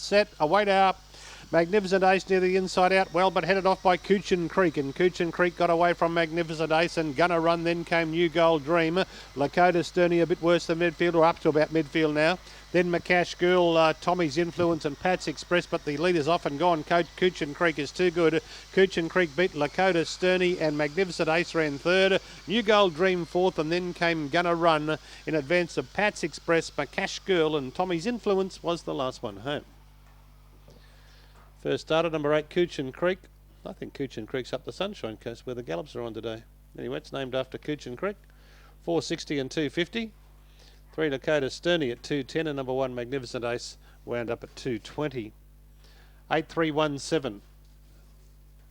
set, away now. Magnificent Ace near the inside out, well, but headed off by Coochin Creek, and Coochin Creek got away from Magnificent Ace, and Gonna Run, then came New Gold Dream. Lakota Sterney a bit worse than midfield, or up to about midfield now. Then McCash Girl, Tommy's Influence and Pat's Express, but the leader's off and gone. Coochin Creek is too good. Coochin Creek beat Lakota Sterney, and Magnificent Ace ran third. New Gold Dream fourth, and then came Gonna Run in advance of Pat's Express, McCash Girl, and Tommy's Influence was the last one home. First starter, number 8, Coochin Creek. I think Coochin Creek's up the Sunshine Coast where the gallops are on today. Anyway, it's named after Coochin Creek. 460 and 250. 3 Dakota Sterney at 210, and number 1 Magnificent Ace wound up at 220. 8, 3, 1, 7.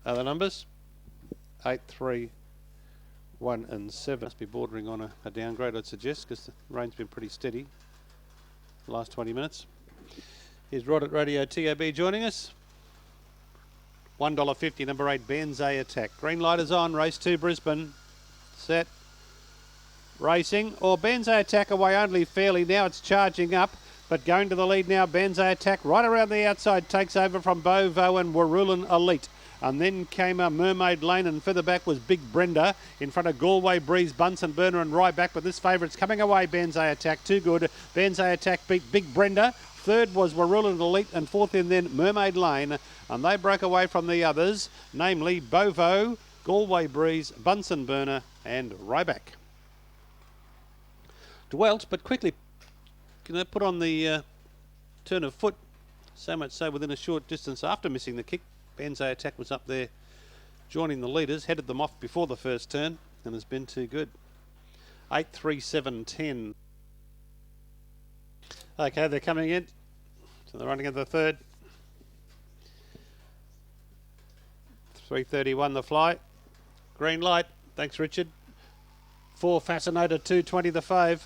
Other numbers? 8, 3, 1 and 7. Must be bordering on a downgrade, I'd suggest, because the rain's been pretty steady the last 20 minutes. Here's Rod at Radio TAB joining us. $1.50, number 8, Banzai Attack. Green light is on, race 2, Brisbane. Set. Racing, or Banzai Attack away only fairly. Now it's charging up, but going to the lead now, Banzai Attack right around the outside, takes over from Bovo and Warulin Elite. And then came a Mermaid Lane, and further back was Big Brenda in front of Galway Breeze, Bunsen Burner and Ryback. But this favourite's coming away, Banzai Attack, too good. Banzai Attack beat Big Brenda. Third was Warulin Elite, and fourth in then Mermaid Lane. And they broke away from the others, namely Bovo, Galway Breeze, Bunsen Burner and Ryback. Dwelt, but quickly put on the turn of foot, so much so within a short distance after missing the kick. Banzai Attack was up there joining the leaders, headed them off before the first turn, and has been too good. 8, 3, 7, 10. Okay, they're coming in, so they're running into the third. 3:31 the fly. Green light, thanks Richard. 4 Fascinator, 2:20 the fave.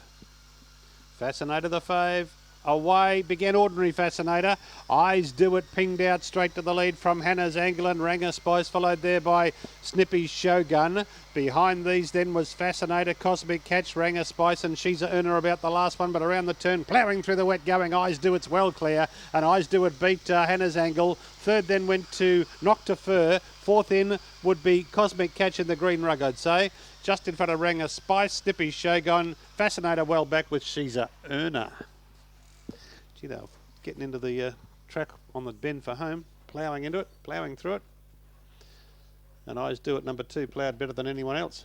Fascinator the fave. Away began Ordinary Fascinator. Eyes Do It pinged out straight to the lead from Hannah's Angle and Ranger Spice, followed there by Snippy's Shogun. Behind these then was Fascinator, Cosmic Catch, Ranger Spice and She's a Earner about the last one, but around the turn, ploughing through the wet going. Eyes Do It's well clear, and Eyes Do It beat Hannah's Angle. Third then went to Knock to Fur. Fourth in would be Cosmic Catch in the green rug, I'd say. Just in front of Ranger Spice, Snippy's Shogun, Fascinator well back with She's a Earner. Gee, they're getting into the track on the bend for home, ploughing into it, ploughing through it. And Eyes Do It, number 2, ploughed better than anyone else.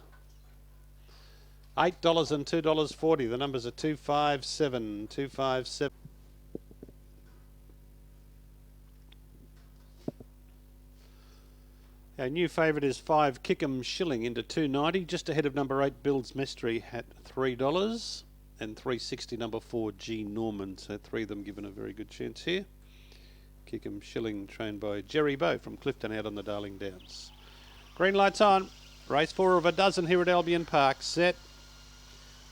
$8 and $2.40. The numbers are 257, 257. Our new favourite is 5 Kickham Shilling into 290, just ahead of number 8 Bill's Mystery at $3. And 360 number 4 G Norman, so 3 of them given a very good chance here. Kickham Shilling trained by Jerry Bow from Clifton out on the Darling Downs. Green lights on, race 4 of a dozen here at Albion Park. Set,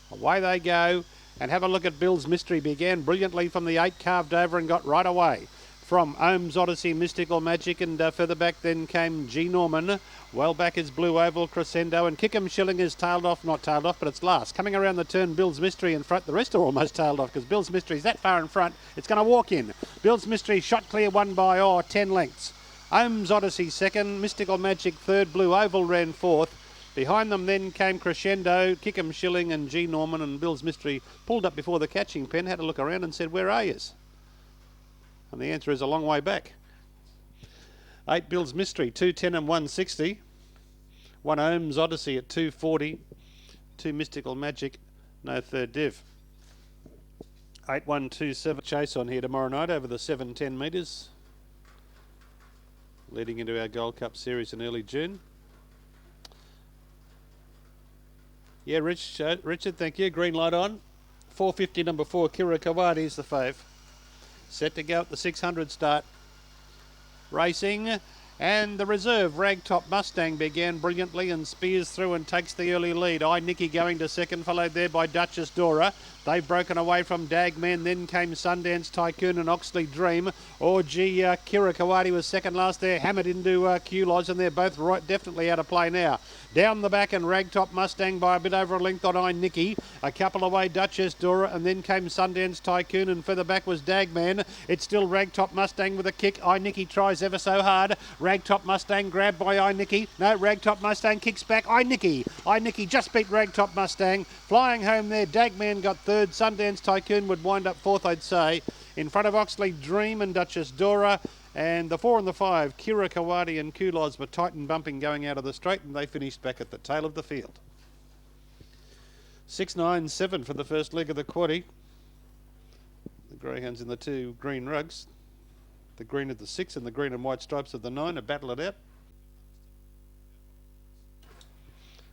away they go, and have a look at Bill's Mystery. Began brilliantly from the 8, carved over and got right away from Ohm's Odyssey, Mystical Magic, and further back then came G Norman. Well back is Blue Oval, Crescendo, and Kickham Shilling is tailed off, not tailed off, but it's last. Coming around the turn, Bill's Mystery in front. The rest are almost tailed off because Bill's Mystery is that far in front. It's going to walk in. Bill's Mystery shot clear, won by 10 lengths. Ohm's Odyssey second, Mystical Magic third, Blue Oval ran fourth. Behind them then came Crescendo, Kickham Shilling and G Norman, and Bill's Mystery pulled up before the catching pen, had a look around and said, "Where are yous?" And the answer is a long way back. 8 Bill's Mystery, 210 and 160. 1 Ohm's Odyssey at 240. 2 Mystical Magic, no third div. 8127 chase on here tomorrow night over the 710 metres. Leading into our Gold Cup series in early June. Yeah, Richard, thank you. Green light on. 450 number 4 Kira Kawadi's the fave. Set to go at the 600 start. Racing, and the reserve Ragtop Mustang began brilliantly and spears through and takes the early lead. Nicky going to second, followed there by Duchess Dora. They've broken away from Dagman. Then came Sundance Tycoon and Oxley Dream. Kira Kawadi was second last there, hammered into Q Lodge, and they're both definitely out of play now. Down the back and Ragtop Mustang by a bit over a length on I Nicky. A couple away Duchess Dora, and then came Sundance Tycoon, and further back was Dagman. It's still Ragtop Mustang with a kick. I Nicky tries ever so hard. Ragtop Mustang grabbed by I Nicky. No, Ragtop Mustang kicks back. I Nicky just beat Ragtop Mustang. Flying home there, Dagman got third. Sundance Tycoon would wind up fourth, I'd say. In front of Oxley Dream and Duchess Dora. And the 4 and the 5, Kira Kawadi and Kulos were tight and bumping going out of the straight, and they finished back at the tail of the field. 6, 9, 7 for the first leg of the quaddie. The Greyhounds in the 2 green rugs. The green of the 6 and the green and white stripes of the 9 are battle it out.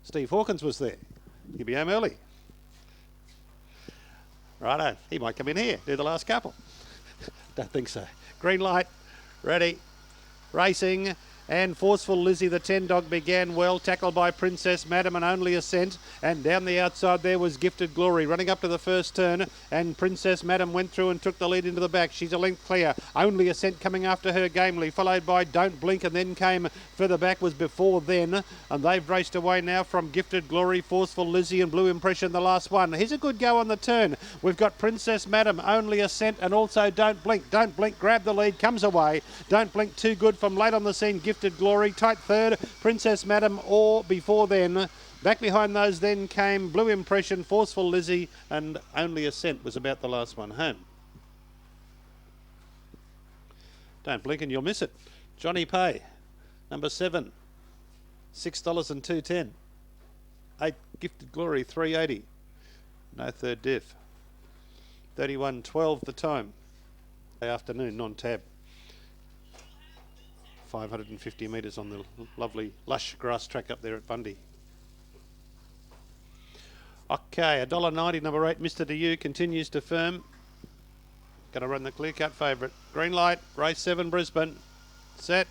Steve Hawkins was there. He'll be home early. Righto, he might come in here, do the last couple. Don't think so. Green light. Ready, racing, and Forceful Lizzie, the 10 dog, began well, tackled by Princess Madam and Only Ascent, and down the outside there was Gifted Glory, running up to the first turn, and Princess Madam went through and took the lead into the back. She's a length clear. Only Ascent coming after her gamely, followed by Don't Blink, and then came further back was Before Then, and they've raced away now from Gifted Glory, Forceful Lizzie and Blue Impression, the last one. Here's a good go on the turn. We've got Princess Madam, Only Ascent, and also Don't Blink. Don't Blink, grab the lead, comes away. Don't Blink, too good from late on the scene. Gifted Glory, tight third, Princess Madam or Before Then. Back behind those then came Blue Impression, Forceful Lizzie, and Only Ascent was about the last one home. Don't blink and you'll miss it. Johnny Pay, number 7, $6 and 2.10. 8 Gifted Glory, 3.80. No third diff. 31.12 the time. Afternoon, non-tab. 550 metres on the lovely lush grass track up there at Bundy. Okay, $1.90, number 8, Mr. DU continues to firm. Going to run the clear cut favourite. Green light, race 7, Brisbane. Set.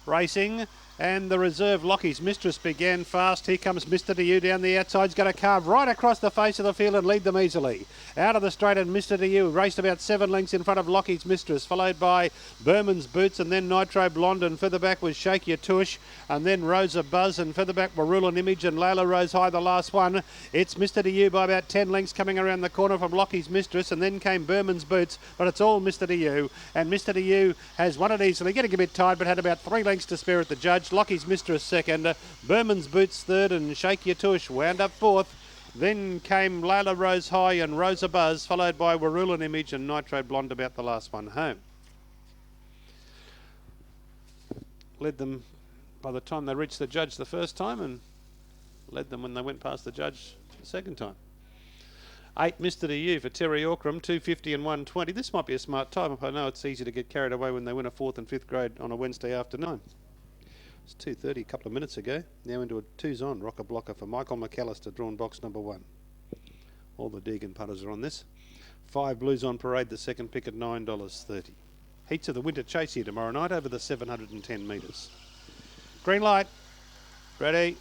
Racing. And the reserve Lockie's Mistress began fast. Here comes Mr. DU down the outside. He's going to carve right across the face of the field and lead them easily. Out of the straight, and Mr. DU raced about 7 lengths in front of Lockie's Mistress, followed by Berman's Boots, and then Nitro Blonde, and further back was Shake Your Tush, and then Rosa Buzz, and further back were Rule and Image, and Layla Rose High, the last one. It's Mr. DU by about 10 lengths coming around the corner from Lockie's Mistress, and then came Berman's Boots, but it's all Mr. DU, and Mr. DU has won it easily, getting a bit tired, but had about 3 lengths to spare at the judge. Lockie's Mistress second, Berman's Boots third, and Shake Your Tush wound up fourth. Then came Layla Rose High and Rosa Buzz, followed by Warrulan Image and Nitro Blonde about the last one home. Led them by the time they reached the judge the first time, and led them when they went past the judge the second time. 8 Mr. DU for Terry Auckram, 250 and 120. This might be a smart time. I know it's easy to get carried away when they win a 4th and 5th grade on a Wednesday afternoon. It's 2:30 a couple of minutes ago. Now into a 2's on rocker blocker for Michael McAllister, drawn box number 1. All the Deegan putters are on this. 5 Blues on Parade, the second pick at $9.30. Heats of the Winter Chase here tomorrow night over the 710 metres. Green light. Ready.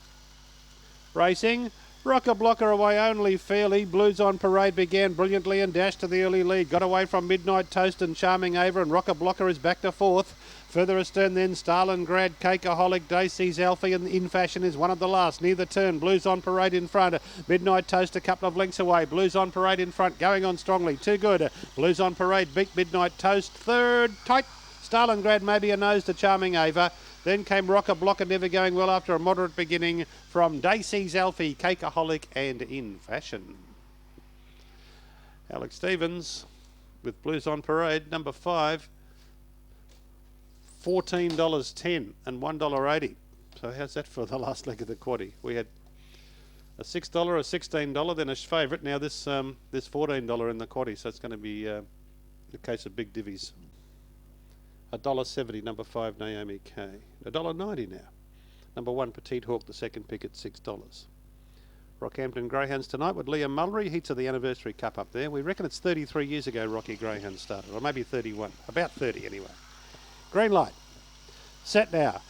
Racing. Rocker blocker away only fairly. Blues on Parade began brilliantly and dashed to the early lead. Got away from Midnight Toast and Charming Ava, and Rocker blocker is back to 4th. Further astern then Stalingrad, Cakeaholic, Daisy's Alfie, and In Fashion is one of the last. Near the turn, Blues on Parade in front. Midnight Toast a couple of lengths away. Blues on Parade in front, going on strongly. Too good. Blues on Parade beat Midnight Toast. Third, tight. Stalingrad maybe a nose to Charming Ava. Then came Rocker Blocker, never going well after a moderate beginning from Daisy's Alfie, Cakeaholic, and In Fashion. Alex Stevens with Blues on Parade, number 5. $14.10 and $1.80. So how's that for the last leg of the quaddie? We had a $6, a $16, then a favourite. Now this $14 in the quaddie, so it's going to be a case of big divvies. $1.70, number 5 Naomi K. $1.90 now. Number 1 Petite Hawk, the second pick at $6. Rockhampton Greyhounds tonight with Liam Mullery. Heats of the Anniversary Cup up there. We reckon it's 33 years ago Rocky Greyhounds started, or maybe 31. About 30 anyway. Green light. Set now.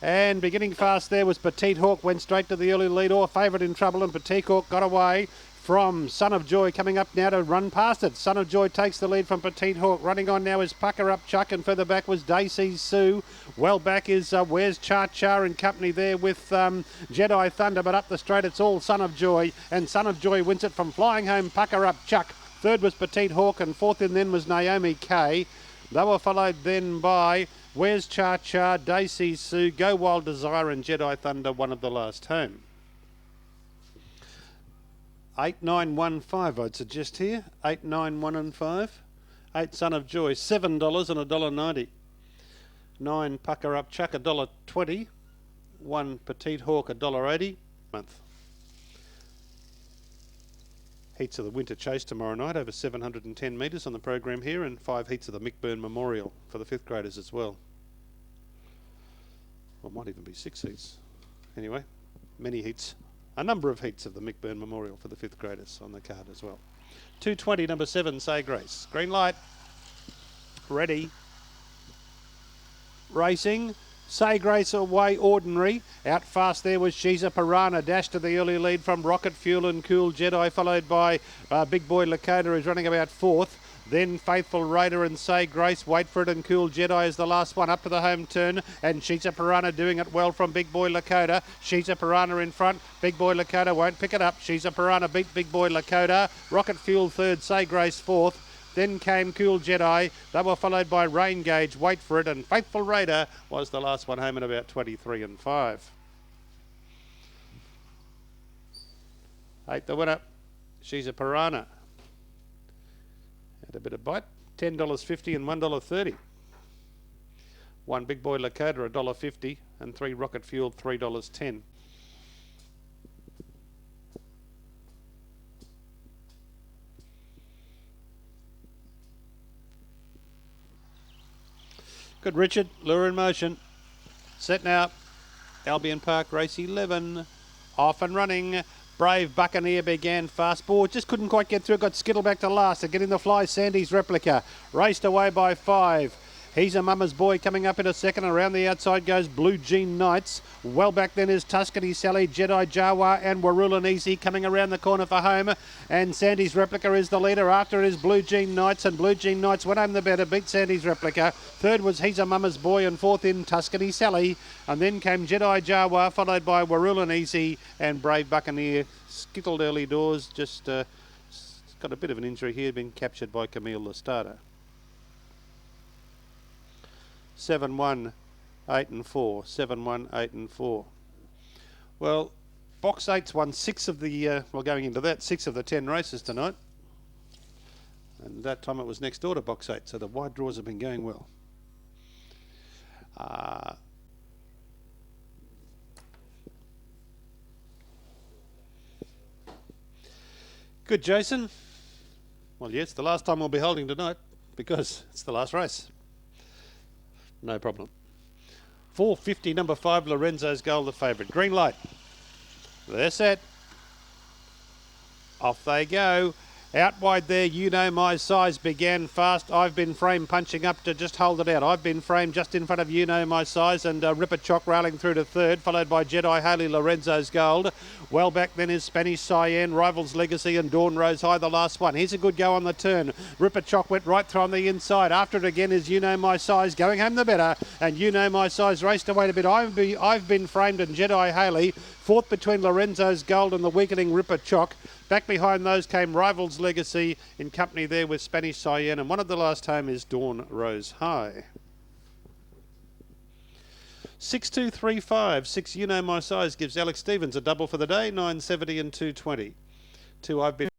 And beginning fast there was Petite Hawk. Went straight to the early lead. Or favourite in trouble, and Petite Hawk got away. from Son of Joy coming up now to run past it. Son of Joy takes the lead from Petite Hawk. Running on now is Pucker Up Chuck, and further back was Daisy Sue. Well back is Where's Cha Cha in company there with Jedi Thunder, but up the straight it's all Son of Joy, and Son of Joy wins it from Flying Home Pucker Up Chuck. Third was Petite Hawk, and fourth in then was Naomi K. They were followed then by Where's Cha Cha, Daisy Sue, Go Wild Desire, and Jedi Thunder, one of the last home. 8915 I'd suggest here. 891 and 5. 8 Son of Joy, $7 and $1.90. 9 Pucker Up Chuck, $1.20. 1 Petite Hawk, $1.80 month. Heats of the Winter Chase tomorrow night, over 710 metres on the program here, and 5 heats of the Mickburn Memorial for the 5th graders as well. Well, might even be 6 heats. Anyway, many heats. A number of heats of the Mickburn Memorial for the 5th graders on the card as well. 220, number 7, Say Grace. Green light. Ready. Racing. Say Grace away ordinary. Out fast there was She's a Piranha. Dash to the early lead from Rocket Fuel and Cool Jedi, followed by Big Boy Lakota, who's running about 4th. Then Faithful Raider and Say Grace, Wait For It and Cool Jedi is the last one up to the home turn, and She's a Piranha doing it well from Big Boy Lakota. She's a Piranha in front. Big Boy Lakota won't pick it up. She's a Piranha beat Big Boy Lakota. Rocket Fuel third, Say Grace fourth. Then came Cool Jedi. They were followed by Rain Gauge, Wait For It, and Faithful Raider was the last one home at about 23 and 5. 8 the winner. She's a Piranha. Had a bit of bite. $10.50 and $1.30. 1 Big Boy Lakota, $1.50, and 3 Rocket Fuel, $3.10. Good, Richard. Lure in motion. Set now. Albion Park, race 11. Off and running. Brave Buccaneer began fast ball. Just couldn't quite get through. Got skittled back to last. To get in the fly, Sandy's Replica. Raced away by 5. He's a Mama's Boy coming up in a second. Around the outside goes Blue Jean Knights. Well back then is Tuscany Sally, Jedi Jawa, and Warrulan Easy coming around the corner for home. And Sandy's Replica is the leader. After it is Blue Jean Knights, and Blue Jean Knights went home the better, beat Sandy's Replica. Third was He's a Mama's Boy, and fourth in Tuscany Sally. And then came Jedi Jawa, followed by Warrulan Easy, and Brave Buccaneer skittled early doors. Just got a bit of an injury here, been captured by Camille Lestada. 7, 1, 8 and 4. 7, 1, 8 and 4. Well, box 8's won 6 of the, going into that, 6 of the 10 races tonight. And that time it was next door to box 8, so the wide draws have been going well. Good, Jason. Well, yes, the last time we'll be holding tonight, because it's the last race. No problem. 450, number 5, Lorenzo's Gold, the favourite. Green light. They're set. Off they go. Out wide there, You Know My Size began fast. I've Been Framed punching up to just hold it out. I've Been Framed just in front of You Know My Size, and Ripper Chock railing through to third, followed by Jedi Haley, Lorenzo's Gold. Well back then is Spanish Cyan, Rivals Legacy, and Dawn Rose High, the last one. Here's a good go on the turn. Ripper Chock went right through on the inside. After it again is You Know My Size, going home the better, and You Know My Size raced away a bit. I've Been Framed and Jedi Haley. Fourth between Lorenzo's Gold and the weakening Ripper Chock. Back behind those came Rivals Legacy in company there with Spanish Cyan, and one of the last home is Dawn Rose High. 6235, 6 You Know My Size gives Alex Stevens a double for the day, 970 and 220. 2 I've Been